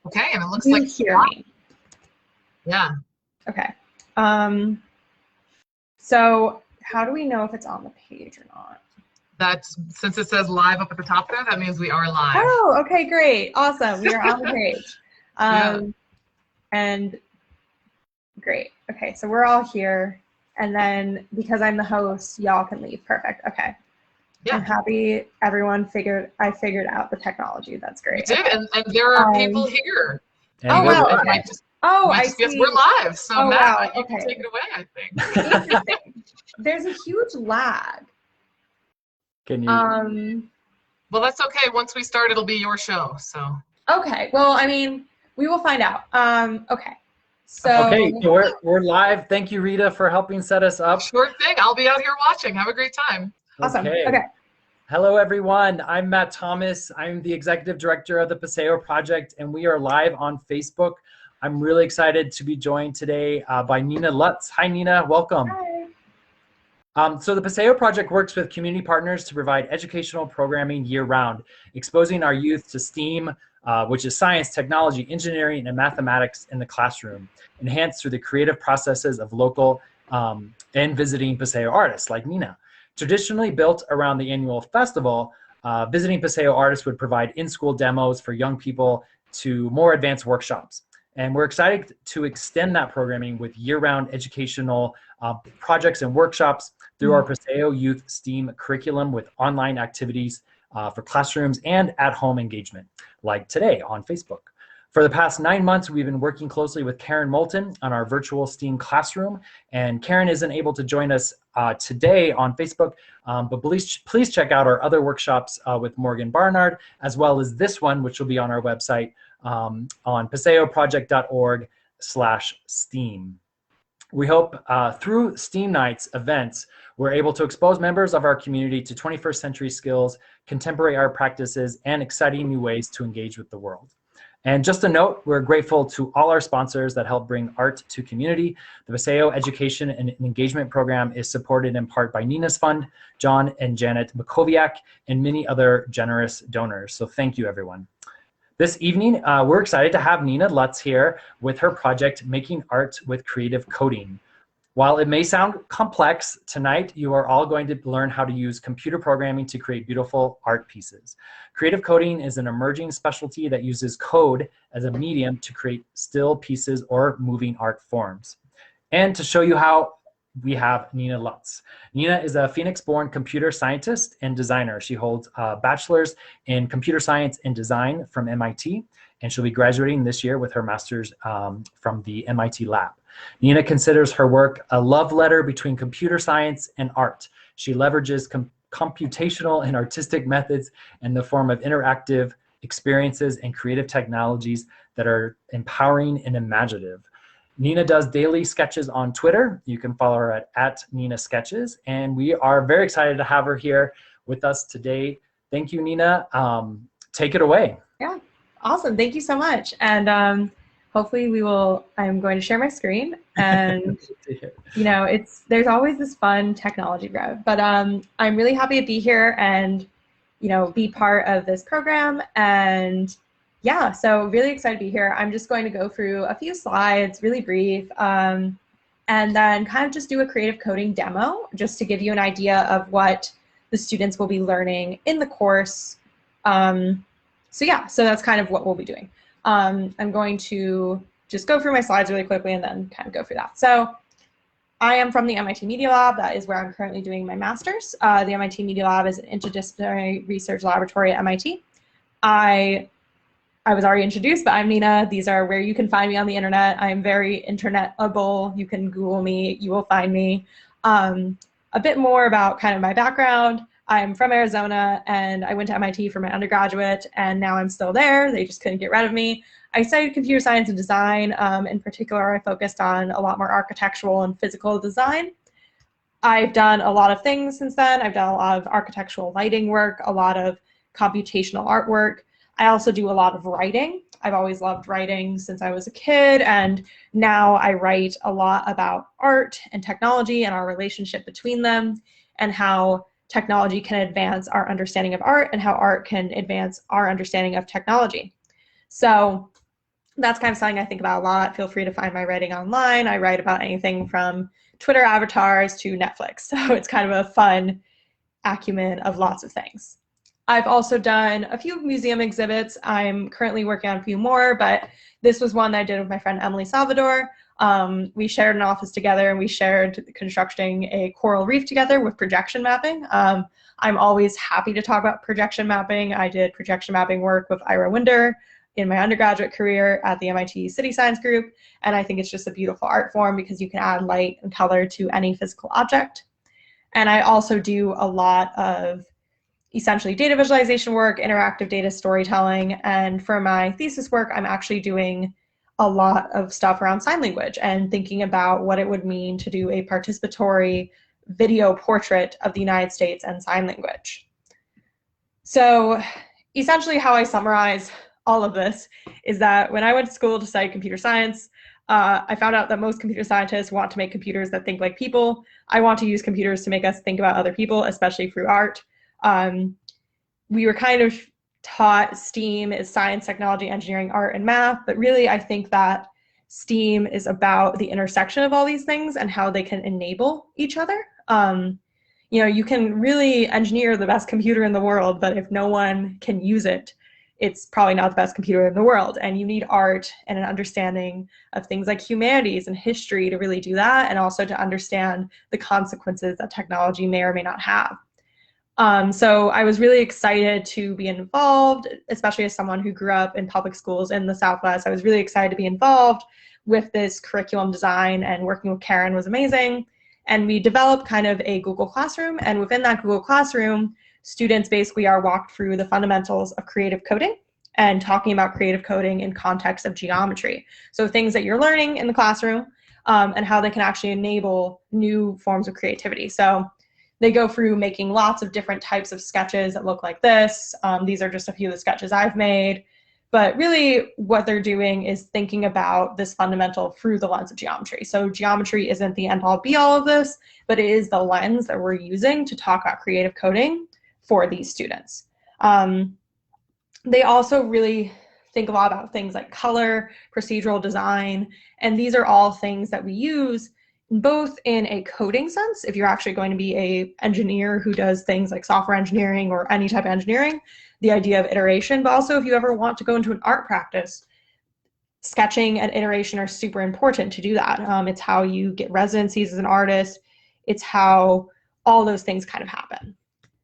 Okay, and it looks You like hear me. Yeah. Okay. So how do we know if it's on the page or not? That's since it says live up at the top there, that means we are live. Oh, okay, great. Awesome. We are on the page. Yeah. And great. Okay, so we're all here. And then because I'm the host, y'all can leave. Perfect. Okay. Yeah. I'm happy everyone I figured out the technology. That's great. You did, Okay. and there are people here. Oh, wow. Okay. I Yes, see. we're live. So Oh, Matt, wow. you Okay. can take it away, I think. Interesting. There's a huge lag. Can you? Well, that's okay. Once we start, it'll be your show. So. Okay. Well, I mean, we will find out. Okay. So. Okay, so we're live. Thank you, Rita, for helping set us up. Sure thing. I'll be out here watching. Have a great time. Awesome. Okay. Hello, everyone. I'm Matt Thomas. I'm the executive director of the Paseo Project, and we are live on Facebook. I'm really excited to be joined today by Nina Lutz. Hi, Nina. Welcome. Hi. So the Paseo Project works with community partners to provide educational programming year-round, exposing our youth to STEAM, which is science, technology, engineering, and mathematics in the classroom, enhanced through the creative processes of local and visiting Paseo artists like Nina. Traditionally built around the annual festival, visiting Paseo artists would provide in-school demos for young people to more advanced workshops. And we're excited to extend that programming with year-round educational projects and workshops through our Paseo Youth STEAM curriculum with online activities for classrooms and at-home engagement, like today on Facebook. For the past 9 months, we've been working closely with Karen Moulton on our virtual STEAM classroom, and Karen isn't able to join us today on Facebook, but please check out our other workshops with Morgan Barnard, as well as this one, which will be on our website on paseoproject.org/STEAM. We hope through STEAM Nights events, we're able to expose members of our community to 21st century skills, contemporary art practices, and exciting new ways to engage with the world. And just a note, we're grateful to all our sponsors that help bring art to community. The Paseo Education and Engagement Program is supported in part by Nina's Fund, John and Janet Makoviak, and many other generous donors. So thank you, everyone. This evening, we're excited to have Nina Lutz here with her project, Making Art with Creative Coding. While it may sound complex, tonight you are all going to learn how to use computer programming to create beautiful art pieces. Creative coding is an emerging specialty that uses code as a medium to create still pieces or moving art forms. And to show you how, we have Nina Lutz. Nina is a Phoenix-born computer scientist and designer. She holds a bachelor's in computer science and design from MIT, and she'll be graduating this year with her master's from the MIT lab. Nina considers her work a love letter between computer science and art. She leverages computational and artistic methods in the form of interactive experiences and creative technologies that are empowering and imaginative. Nina does daily sketches on Twitter. You can follow her at Nina Sketches, and we are very excited to have her here with us today. Thank you, Nina. Take it away. Yeah, awesome. Thank you so much. And hopefully I'm going to share my screen, and you know, there's always this fun technology rev, but I'm really happy to be here and, you know, be part of this program. And yeah, so really excited to be here. I'm just going to go through a few slides, really brief, and then kind of just do a creative coding demo just to give you an idea of what the students will be learning in the course. So yeah, so that's kind of what we'll be doing. I'm going to just go through my slides really quickly and then kind of go through that. So I am from the MIT Media Lab. That is where I'm currently doing my master's. The MIT Media Lab is an interdisciplinary research laboratory at MIT. I was already introduced, but I'm Nina. These are where you can find me on the internet. I'm very internetable. You can Google me, you will find me. A bit more about kind of my background. I'm from Arizona, and I went to MIT for my undergraduate, and now I'm still there. They just couldn't get rid of me. I studied computer science and design. In particular, I focused on a lot more architectural and physical design. I've done a lot of things since then. I've done a lot of architectural lighting work, a lot of computational artwork. I also do a lot of writing. I've always loved writing since I was a kid, and now I write a lot about art and technology and our relationship between them, and how technology can advance our understanding of art and how art can advance our understanding of technology. So that's kind of something I think about a lot. Feel free to find my writing online. I write about anything from Twitter avatars to Netflix. So it's kind of a fun acumen of lots of things. I've also done a few museum exhibits. I'm currently working on a few more, but this was one that I did with my friend Emily Salvador. We shared an office together, and we shared constructing a coral reef together with projection mapping. I'm always happy to talk about projection mapping. I did projection mapping work with Ira Winder in my undergraduate career at the MIT City Science Group, and I think it's just a beautiful art form because you can add light and color to any physical object. And I also do a lot of essentially data visualization work, interactive data storytelling, and for my thesis work, I'm actually doing a lot of stuff around sign language and thinking about what it would mean to do a participatory video portrait of the United States and sign language. So essentially how I summarize all of this is that when I went to school to study computer science, I found out that most computer scientists want to make computers that think like people. I want to use computers to make us think about other people, especially through art. We were kind of taught STEAM is science, technology, engineering, art, and math, but really I think that STEAM is about the intersection of all these things and how they can enable each other. You know, you can really engineer the best computer in the world, but if no one can use it, it's probably not the best computer in the world. And you need art and an understanding of things like humanities and history to really do that, and also to understand the consequences that technology may or may not have. So I was really excited to be involved, especially as someone who grew up in public schools in the Southwest. I was really excited to be involved with this curriculum design, and working with Karen was amazing. And we developed kind of a Google Classroom, and within that Google Classroom, students basically are walked through the fundamentals of creative coding and talking about creative coding in context of geometry. So things that you're learning in the classroom and how they can actually enable new forms of creativity. So they go through making lots of different types of sketches that look like this. These are just a few of the sketches I've made. But really what they're doing is thinking about this fundamental through the lens of geometry. So geometry isn't the end-all be-all of this, but it is the lens that we're using to talk about creative coding for these students. They also really think a lot about things like color, procedural design, and these are all things that we use both in a coding sense, if you're actually going to be an engineer who does things like software engineering or any type of engineering, the idea of iteration, but also if you ever want to go into an art practice, sketching and iteration are super important to do that. It's how you get residencies as an artist. It's how all those things kind of happen.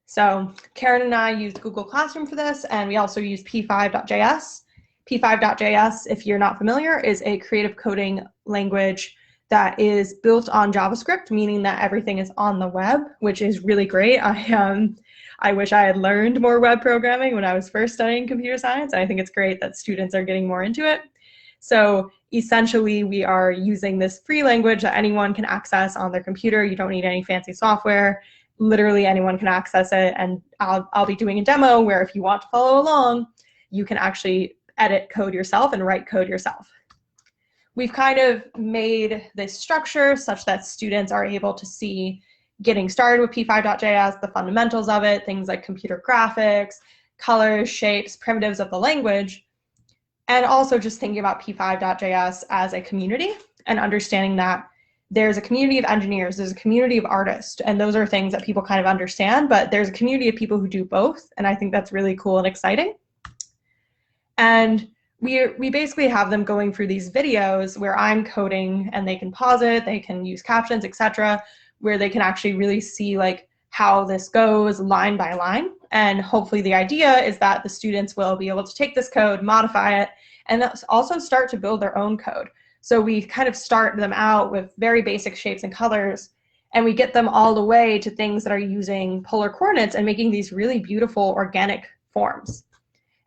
So Karen and I used Google Classroom for this, and we also use p5.js. p5.js, if you're not familiar, is a creative coding language that is built on JavaScript, meaning that everything is on the web, which is really great. I wish I had learned more web programming when I was first studying computer science. I think it's great that students are getting more into it. So essentially, we are using this free language that anyone can access on their computer. You don't need any fancy software. Literally anyone can access it, and I'll be doing a demo where if you want to follow along, you can actually edit code yourself and write code yourself. We've kind of made this structure such that students are able to see getting started with p5.js, the fundamentals of it, things like computer graphics, colors, shapes, primitives of the language, and also just thinking about p5.js as a community and understanding that there's a community of engineers, there's a community of artists, and those are things that people kind of understand, but there's a community of people who do both, and I think that's really cool and exciting. And we basically have them going through these videos where I'm coding and they can pause it, they can use captions, etc., where they can actually really see like how this goes line by line. And hopefully the idea is that the students will be able to take this code, modify it, and also start to build their own code. So we kind of start them out with very basic shapes and colors, and we get them all the way to things that are using polar coordinates and making these really beautiful organic forms.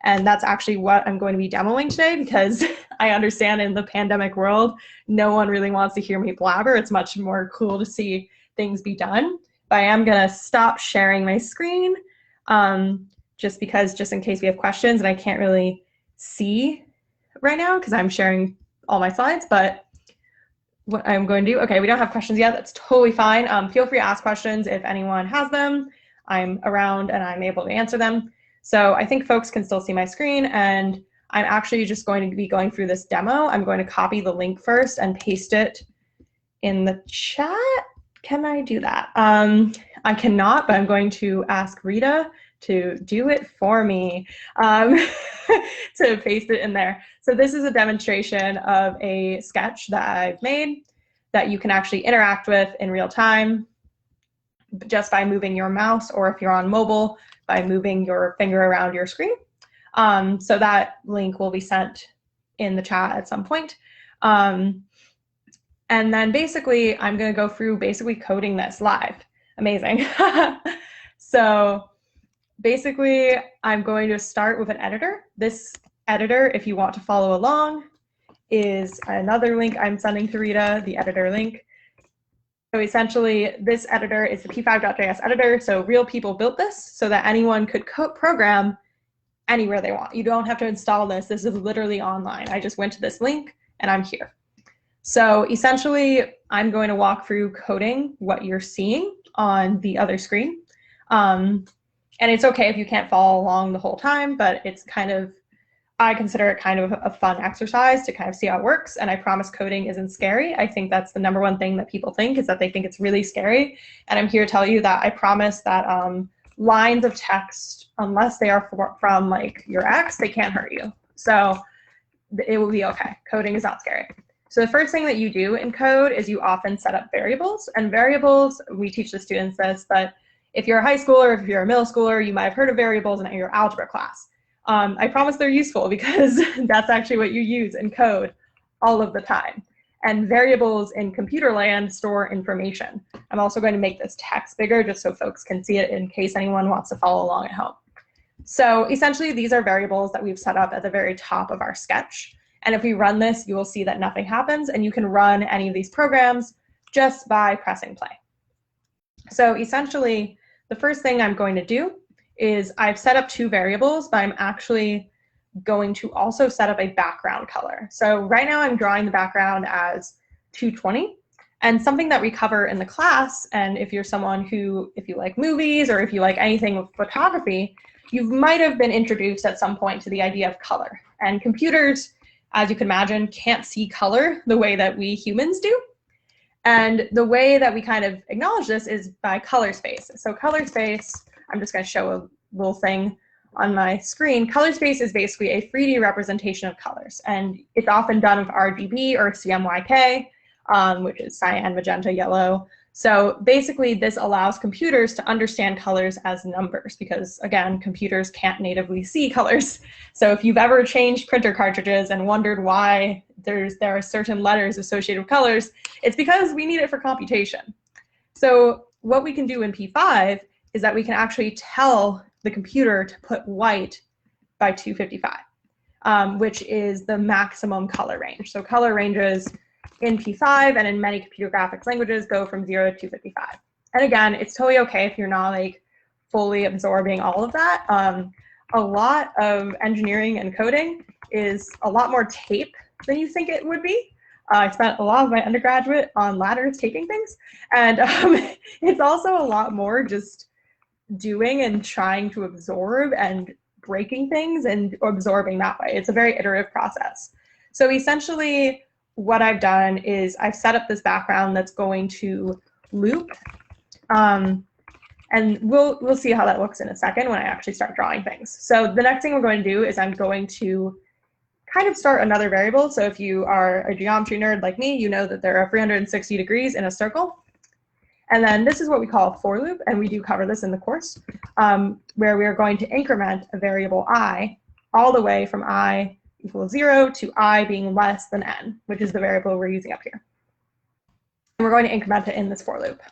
And that's actually what I'm going to be demoing today, because I understand in the pandemic world, no one really wants to hear me blabber. It's much more cool to see things be done. But I am going to stop sharing my screen just in case we have questions, and I can't really see right now because I'm sharing all my slides. But what I'm going to do, okay, we don't have questions yet. That's totally fine. Feel free to ask questions if anyone has them. I'm around and I'm able to answer them. So I think folks can still see my screen, and I'm actually just going to be going through this demo. I'm going to copy the link first and paste it in the chat. Can I do that? I cannot, but I'm going to ask Rita to do it for me, to paste it in there. So this is a demonstration of a sketch that I've made that you can actually interact with in real time just by moving your mouse, or if you're on mobile, by moving your finger around your screen. So that link will be sent in the chat at some point. And then basically, I'm going to go through basically coding this live. Amazing. So basically, I'm going to start with an editor. This editor, if you want to follow along, is another link I'm sending to Rita, the editor link. So essentially, this editor is the p5.js editor. So real people built this so that anyone could program anywhere they want. You don't have to install this. This is literally online. I just went to this link and I'm here. So essentially, I'm going to walk through coding what you're seeing on the other screen. And it's okay if you can't follow along the whole time, but it's kind of, I consider it kind of a fun exercise to kind of see how it works. And I promise coding isn't scary. I think that's the #1 thing that people think, is that they think it's really scary. And I'm here to tell you that I promise that lines of text, unless they are from like your ex, they can't hurt you. So it will be okay. Coding is not scary. So the first thing that you do in code is you often set up variables. And variables, we teach the students this, but if you're a high schooler, if you're a middle schooler, you might have heard of variables in your algebra class. I promise they're useful because that's actually what you use in code all of the time. And variables in computer land store information. I'm also going to make this text bigger just so folks can see it in case anyone wants to follow along at home. So essentially, these are variables that we've set up at the very top of our sketch. And if we run this, you will see that nothing happens, and you can run any of these programs just by pressing play. So essentially, the first thing I'm going to do is I've set up 2 variables, but I'm actually going to also set up a background color. So right now I'm drawing the background as 220, and something that we cover in the class, and if you're someone who, if you like movies or if you like anything with photography, you might have been introduced at some point to the idea of color. And computers, as you can imagine, can't see color the way that we humans do. And the way that we kind of acknowledge this is by color space. So color space, I'm just going to show a little thing on my screen. Color space is basically a 3D representation of colors. And it's often done with RGB or CMYK, which is cyan, magenta, yellow. So basically, this allows computers to understand colors as numbers because, again, computers can't natively see colors. So if you've ever changed printer cartridges and wondered why there are certain letters associated with colors, it's because we need it for computation. So what we can do in P5 is that we can actually tell the computer to put white by 255, which is the maximum color range. So color ranges in P5 and in many computer graphics languages go from 0 to 255. And again, it's totally okay if you're not like fully absorbing all of that. A lot of engineering and coding is a lot more tape than you think it would be. I spent a lot of my undergraduate on ladders taping things. And it's also a lot more just doing and trying to absorb and breaking things and absorbing that way. It's a very iterative process. So essentially, what I've done is I've set up this background that's going to loop. And we'll see how that looks in a second when I actually start drawing things. So the next thing we're going to do is I'm going to kind of start another variable. So if you are a geometry nerd like me, you know that there are 360 degrees in a circle. And then this is what we call a for loop, and we do cover this in the course, where we are going to increment a variable I all the way from I equals 0 to I being less than n, which is the variable we're using up here. And we're going to increment it in this for loop.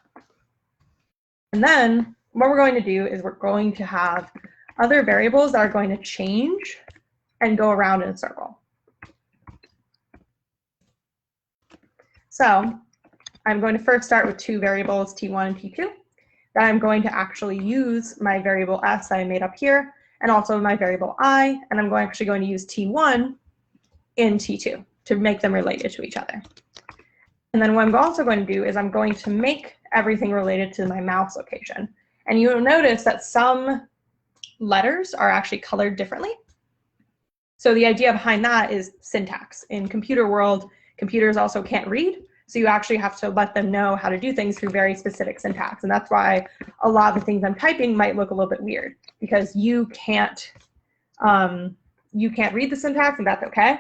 And then what we're going to do is we're going to have other variables that are going to change and go around in a circle. So I'm going to first start with 2 variables, T1 and T2, that I'm going to actually use my variable S that I made up here, and also my variable I, and I'm actually going to use T1 in T2 to make them related to each other. And then what I'm also going to do is I'm going to make everything related to my mouse location. And you'll notice that some letters are actually colored differently. So the idea behind that is syntax. In computer world, computers also can't read. So you actually have to let them know how to do things through very specific syntax. And that's why a lot of the things I'm typing might look a little bit weird, because you can't read the syntax, and that's okay.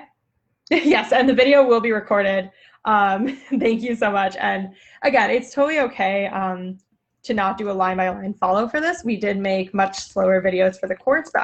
Yes, and the video will be recorded. Thank you so much. And again, it's totally okay to not do a line-by-line follow for this. We did make much slower videos for the course, but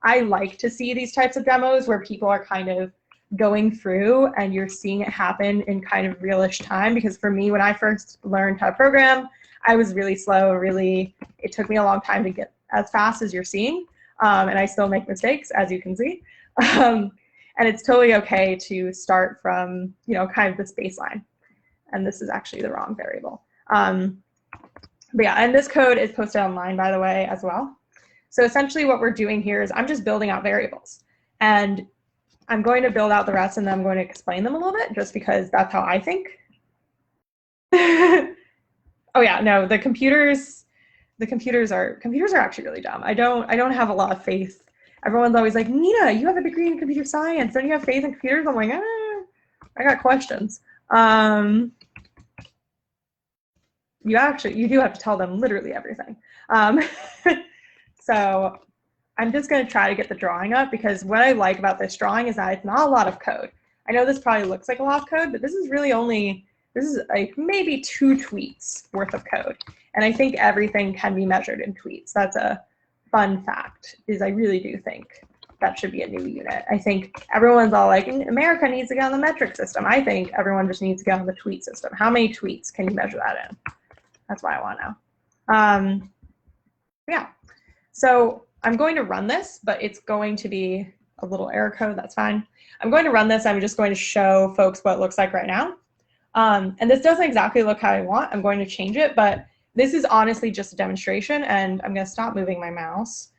I like to see these types of demos where people are kind of going through and you're seeing it happen in kind of real-ish time. Because for me, when I first learned how to program, I was really slow, it took me a long time to get as fast as you're seeing. And I still make mistakes, as you can see. And it's totally okay to start from, kind of this baseline. And this is actually the wrong variable. But yeah, and this code is posted online, by the way, as well. So essentially what we're doing here is I'm just building out variables. And I'm going to build out the rest, and then I'm going to explain them a little bit, just because that's how I think. Oh yeah, no, the computers are actually really dumb. I don't have a lot of faith. Everyone's always like, Nina, you have a degree in computer science, don't you have faith in computers? I'm like, I got questions. You do have to tell them literally everything. So I'm just going to try to get the drawing up, because what I like about this drawing is that it's not a lot of code. I know this probably looks like a lot of code, but this is like maybe 2 tweets worth of code. And I think everything can be measured in tweets. That's a fun fact, is I really do think that should be a new unit. I think everyone's all like, America needs to get on the metric system. I think everyone just needs to get on the tweet system. How many tweets can you measure that in? That's what I want to know. Yeah, so I'm going to run this, but it's going to be a little error code. That's fine. I'm going to run this. I'm just going to show folks what it looks like right now. And this doesn't exactly look how I want. I'm going to change it, but this is honestly just a demonstration, and I'm going to stop moving my mouse,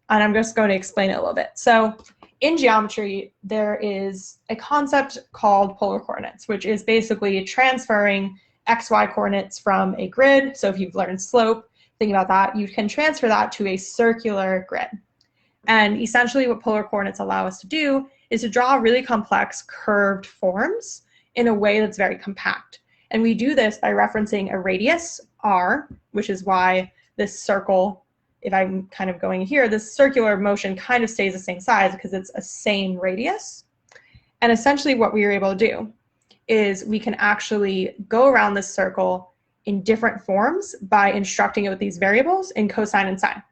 and I'm just going to explain it a little bit. So in geometry, there is a concept called polar coordinates, which is basically transferring XY coordinates from a grid. So if you've learned slope, think about that. You can transfer that to a circular grid. And essentially what polar coordinates allow us to do is to draw really complex curved forms in a way that's very compact. And we do this by referencing a radius, r, which is why this circle, if I'm kind of going here, this circular motion kind of stays the same size because it's a same radius. And essentially what we are able to do is we can actually go around this circle in different forms by instructing it with these variables in cosine and sine.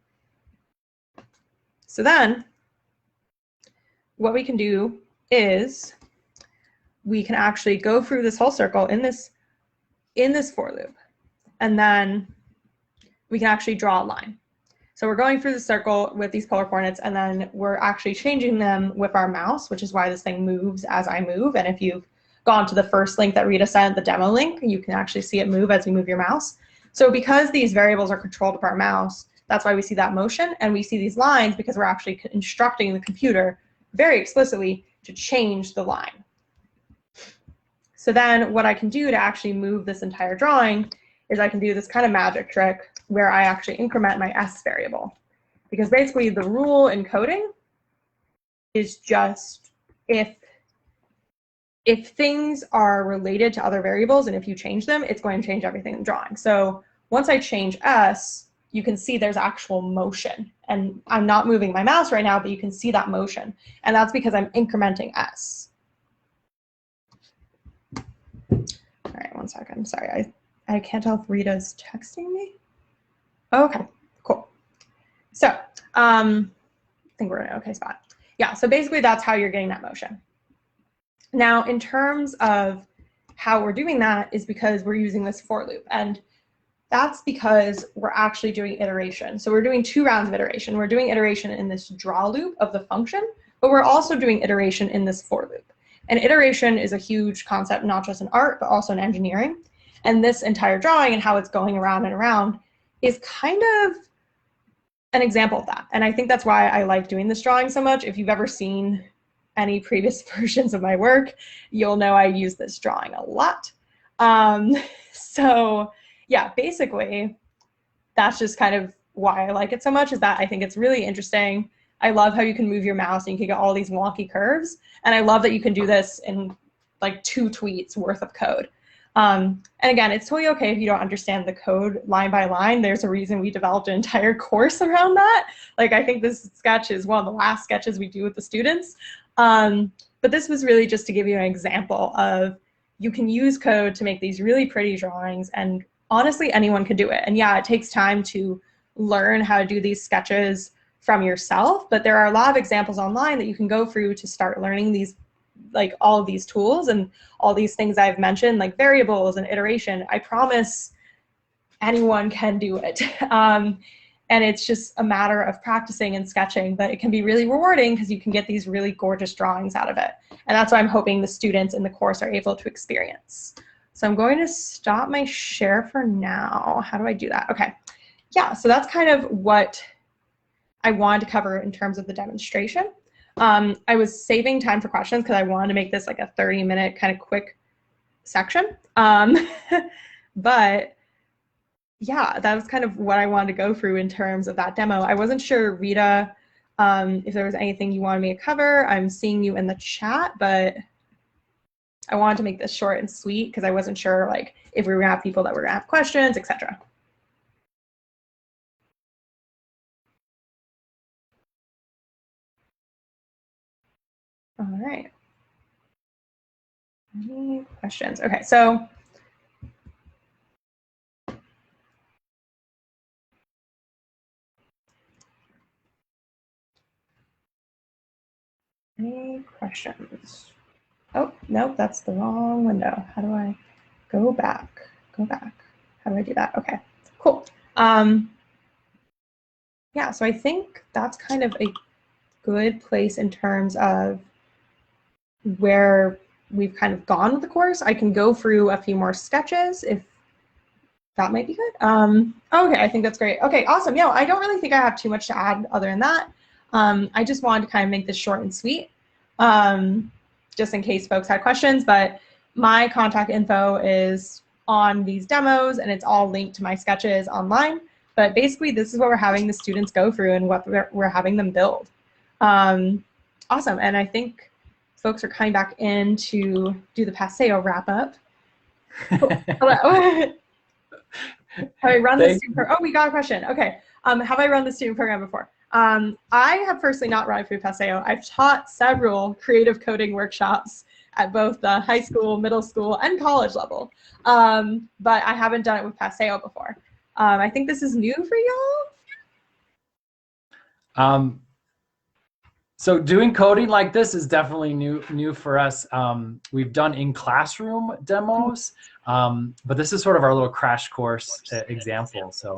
So then what we can do is we can actually go through this whole circle in this for loop, and then we can actually draw a line. So we're going through the circle with these polar coordinates, and then we're actually changing them with our mouse, which is why this thing moves as I move. And if you've gone to the first link that Rita sent, the demo link, you can actually see it move as you move your mouse. So because these variables are controlled with our mouse, that's why we see that motion, and we see these lines because we're actually instructing the computer very explicitly to change the line. So then what I can do to actually move this entire drawing is I can do this kind of magic trick where I actually increment my s variable. Because basically the rule in coding is just if things are related to other variables and if you change them, it's going to change everything in the drawing. So once I change s, you can see there's actual motion. And I'm not moving my mouse right now, but you can see that motion. And that's because I'm incrementing s. All right, one second. Sorry, I can't tell if Rita's texting me. Okay, cool. So I think we're in an okay spot. Yeah, so basically that's how you're getting that motion. Now, in terms of how we're doing that is because we're using this for loop. And that's because we're actually doing iteration. So we're doing 2 rounds of iteration. We're doing iteration in this draw loop of the function, but we're also doing iteration in this for loop. And iteration is a huge concept, not just in art, but also in engineering. And this entire drawing and how it's going around and around is kind of an example of that. And I think that's why I like doing this drawing so much. If you've ever seen any previous versions of my work, you'll know I use this drawing a lot. So yeah, basically, that's just kind of why I like it so much, is that I think it's really interesting. I love how you can move your mouse and you can get all these wonky curves. And I love that you can do this in like 2 tweets worth of code. And again, it's totally okay if you don't understand the code line by line. There's a reason we developed an entire course around that. Like, I think this sketch is one of the last sketches we do with the students. But this was really just to give you an example of you can use code to make these really pretty drawings, and honestly, anyone can do it. And yeah, it takes time to learn how to do these sketches from yourself, but there are a lot of examples online that you can go through to start learning these, like all of these tools and all these things I've mentioned, like variables and iteration. I promise anyone can do it. And it's just a matter of practicing and sketching, but it can be really rewarding because you can get these really gorgeous drawings out of it. And that's what I'm hoping the students in the course are able to experience. So I'm going to stop my share for now. How do I do that? Okay. Yeah, so that's kind of what I wanted to cover in terms of the demonstration. I was saving time for questions because I wanted to make this like a 30-minute kind of quick section. But yeah, that was kind of what I wanted to go through in terms of that demo. I wasn't sure, Rita, if there was anything you wanted me to cover. I'm seeing you in the chat, but I wanted to make this short and sweet because I wasn't sure like if we were gonna have people that were gonna have questions, etc. All right. Any questions? Okay, so any questions? Oh, nope, that's the wrong window. How do I go back? Go back. How do I do that? Okay, cool. Yeah, so I think that's kind of a good place in terms of where we've kind of gone with the course. I can go through a few more sketches if that might be good. Okay, I think that's great. Okay, awesome. Yeah, I don't really think I have too much to add other than that. I just wanted to kind of make this short and sweet, just in case folks had questions, but my contact info is on these demos and it's all linked to my sketches online. But basically, this is what we're having the students go through and what we're having them build. Awesome, and I think folks are coming back in to do the Paseo wrap up. Hello. Have I run the student program? Oh, we got a question. Okay. Have I run the student program before? I have personally not run through Paseo. I've taught several creative coding workshops at both the high school, middle school, and college level, but I haven't done it with Paseo before. I think this is new for y'all. So doing coding like this is definitely new for us. We've done in-classroom demos, but this is sort of our little crash course example. So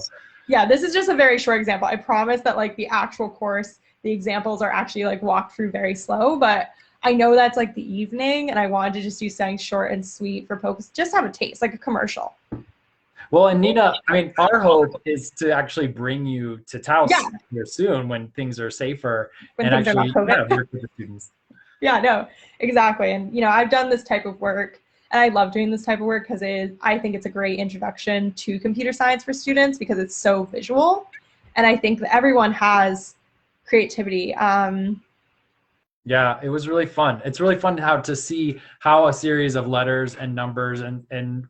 yeah, this is just a very short example. I promise that like the actual course, the examples are actually like walked through very slow, but I know that's like the evening and I wanted to just do something short and sweet for folks, just have a taste, like a commercial. Well, and Nina, I mean, our hope is to actually bring you to Taos here soon when things are safer and actually work with the students. Yeah, no, exactly. And, you know, I've done this type of work and I love doing this type of work because I think it's a great introduction to computer science for students because it's so visual. And I think that everyone has creativity. Yeah, it was really fun. It's really fun to see how a series of letters and numbers and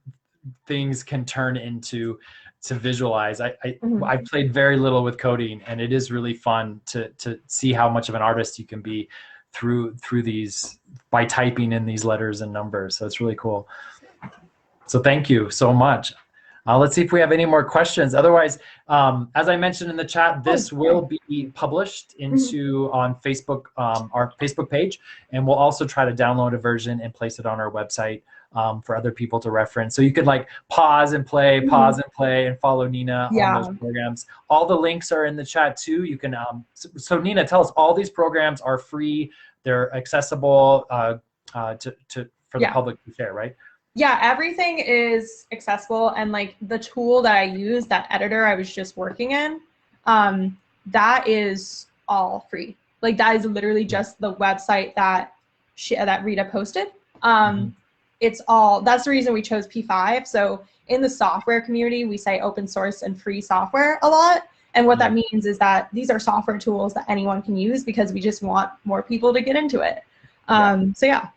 things can turn into to visualize. I played very little with coding, and it is really fun to see how much of an artist you can be through these by typing in these letters and numbers. So it's really cool. So thank you so much. Let's see if we have any more questions. Otherwise, as I mentioned in the chat, this will be published into on Facebook, our Facebook page, and we'll also try to download a version and place it on our website for other people to reference. So you could like pause and play, and follow Nina on those programs. All the links are in the chat too. You can, so Nina, tell us, all these programs are free. They're accessible for the public to share, right? Yeah, everything is accessible, and like the tool that I use, that editor I was just working in, that is all free. Like that is literally just the website that Rita posted. It's all, that's the reason we chose P5. So in the software community, we say open source and free software a lot. And what that means is that these are software tools that anyone can use because we just want more people to get into it. So yeah.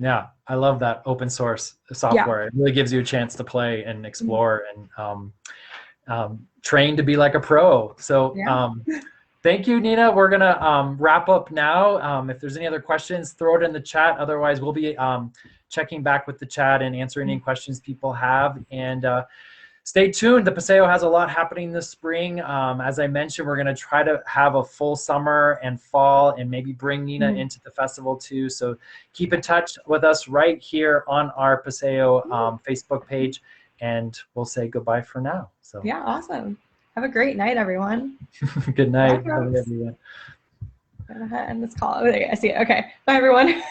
Yeah, I love that open source software. It really gives you a chance to play and explore and train to be like a pro. So thank you, Nina. We're gonna wrap up now. If there's any other questions, throw it in the chat. Otherwise, we'll be checking back with the chat and answering any questions people have. And stay tuned. The Paseo has a lot happening this spring. As I mentioned, we're going to try to have a full summer and fall and maybe bring Nina into the festival too. So keep in touch with us right here on our Paseo Facebook page, and we'll say goodbye for now. So yeah, awesome. Have a great night, everyone. Good night. Bye, everyone. I'm going to end this call. Oh, I see it. Okay. Bye, everyone.